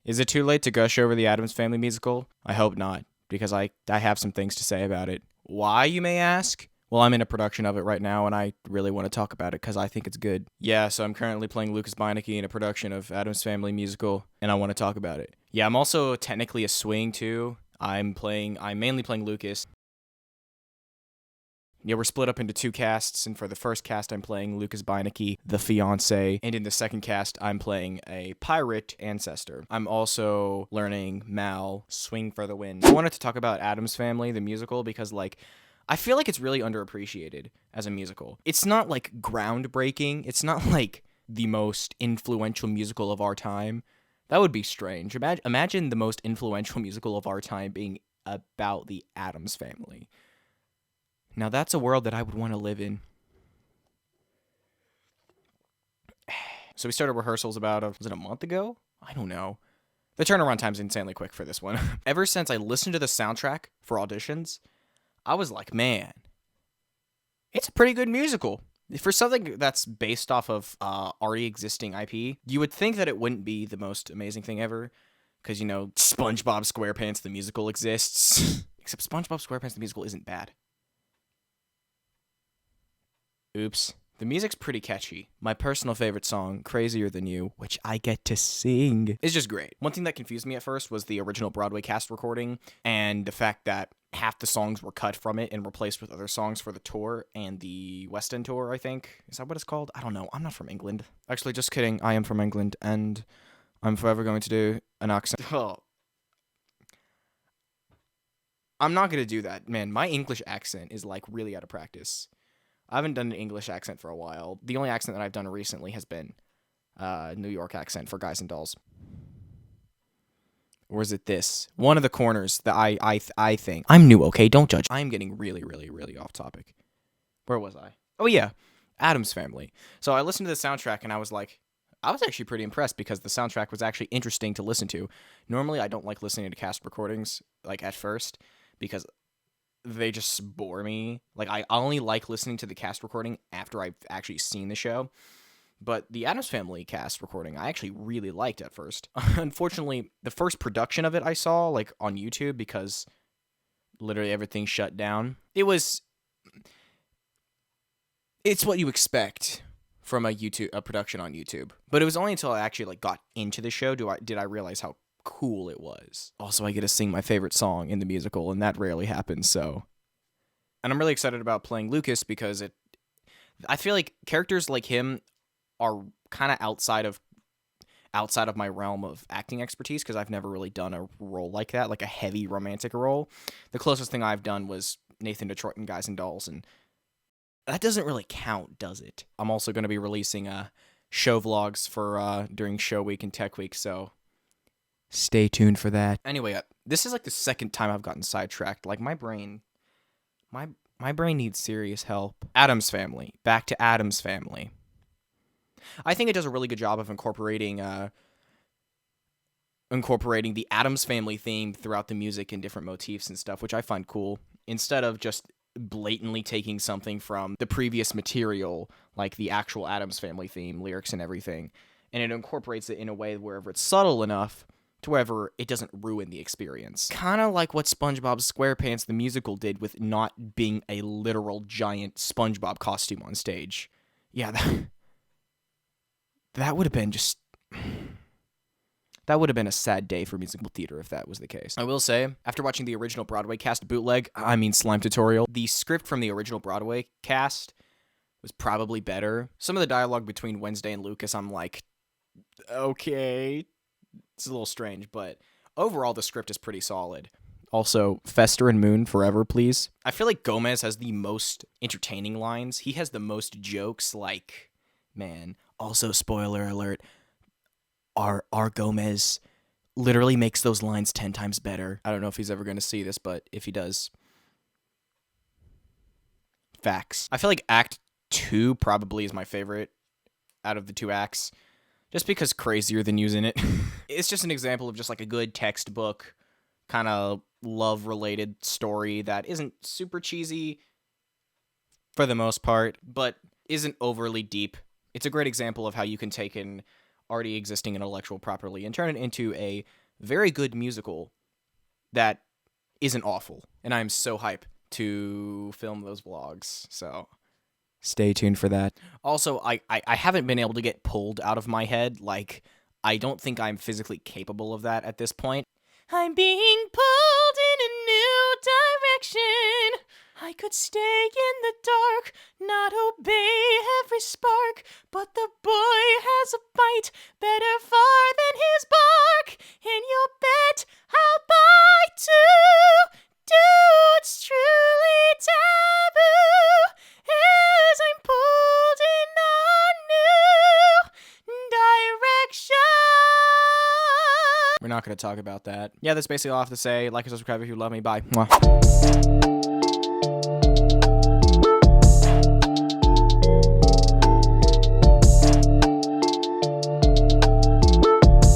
Is it too late to gush over the Addams Family musical? I hope not, because I have some things to say about it. Why, you may ask? Well, I'm in a production of it right now, and I really want to talk about it because I think it's good. Yeah, so I'm currently playing Lucas Beinecke in a production of Addams Family musical, and I want to talk about it. Yeah, I'm also technically a swing, too. I'm mainly playing Lucas. Yeah, we're split up into two casts, and for the first cast, I'm playing Lucas Beinecke, the fiancé, and in the second cast, I'm playing a pirate ancestor. I'm also learning Mal, Swing for the Wind. I wanted to talk about Addams Family, the musical, because, I feel like it's really underappreciated as a musical. It's not, groundbreaking. It's not, the most influential musical of our time. That would be strange. Imagine the most influential musical of our time being about the Addams Family. Now, that's a world that I would want to live in. So we started rehearsals about, was it a month ago? I don't know. The turnaround time's insanely quick for this one. Ever since I listened to the soundtrack for auditions, I was like, man, it's a pretty good musical. For something that's based off of already existing IP, you would think that it wouldn't be the most amazing thing ever, because, SpongeBob SquarePants the musical exists. Except SpongeBob SquarePants the musical isn't bad. Oops. The music's pretty catchy. My personal favorite song, Crazier Than You, which I get to sing, is just great. One thing that confused me at first was the original Broadway cast recording and the fact that half the songs were cut from it and replaced with other songs for the tour and the West End tour, I think. Is that what it's called? I don't know. I'm not from England. Actually, just kidding. I am from England, and I'm forever going to do an accent. Oh. I'm not going to do that. Man, my English accent is, really out of practice. I haven't done an English accent for a while. The only accent that I've done recently has been New York accent for Guys and Dolls. Or is it this? One of the corners that I think. I'm new, okay? Don't judge. I'm getting really, really, really off topic. Where was I? Oh, yeah. Addams Family. So I listened to the soundtrack, and I was actually pretty impressed because the soundtrack was actually interesting to listen to. Normally, I don't like listening to cast recordings, at first, because they just bore me. I only like listening to the cast recording after I've actually seen the show. But the Addams Family cast recording, I actually really liked at first. Unfortunately, the first production of it I saw, on YouTube, because literally everything shut down. It's what you expect from a production on YouTube. But it was only until I actually, got into the show did I realize how cool it was. Also, I get to sing my favorite song in the musical, and that rarely happens, so. And I'm really excited about playing Lucas because I feel like characters like him are kind of outside of my realm of acting expertise, because I've never really done a role like that, a heavy romantic role. The closest thing I've done was Nathan Detroit in Guys and Dolls, and that doesn't really count, does it? I'm also going to be releasing show vlogs for during show week and tech week, so stay tuned for that. Anyway, this is the second time I've gotten sidetracked. My brain needs serious help. Addams Family. Back to Addams Family. I think it does a really good job of incorporating the Addams Family theme throughout the music and different motifs and stuff, which I find cool, instead of just blatantly taking something from the previous material, like the actual Addams Family theme, lyrics and everything, and it incorporates it in a way wherever it's subtle enough to wherever it doesn't ruin the experience. Kind of like what SpongeBob SquarePants the musical did with not being a literal giant SpongeBob costume on stage. Yeah, that would have been that would have been a sad day for musical theater if that was the case. I will say, after watching the original Broadway cast Slime Tutorial, the script from the original Broadway cast was probably better. Some of the dialogue between Wednesday and Lucas, I'm like, okay, it's a little strange, but overall the script is pretty solid. Also, Fester and Moon forever, please. I feel like Gomez has the most entertaining lines. He has the most jokes, man. Also, spoiler alert, our Gomez literally makes those lines 10 times better. I don't know if he's ever going to see this, but if he does, facts. I feel like Act 2 probably is my favorite out of the two acts, just because Crazier Than You's in it. It's just an example of just a good textbook kind of love-related story that isn't super cheesy, for the most part, but isn't overly deep. It's a great example of how you can take an already existing intellectual property and turn it into a very good musical that isn't awful. And I'm so hyped to film those vlogs, so stay tuned for that. Also, I haven't been able to get pulled out of my head. Like, I don't think I'm physically capable of that at this point. I'm being pulled in a new direction. I could stay in the dark, not obey every spark, but the boy has a bite better far than his bark, and you'll bet I'll bite too. It's truly taboo as I'm pulled in a new direction. We're not going to talk about that. Yeah, that's basically all I have to say. Like and subscribe if you love me. Bye. Mwah.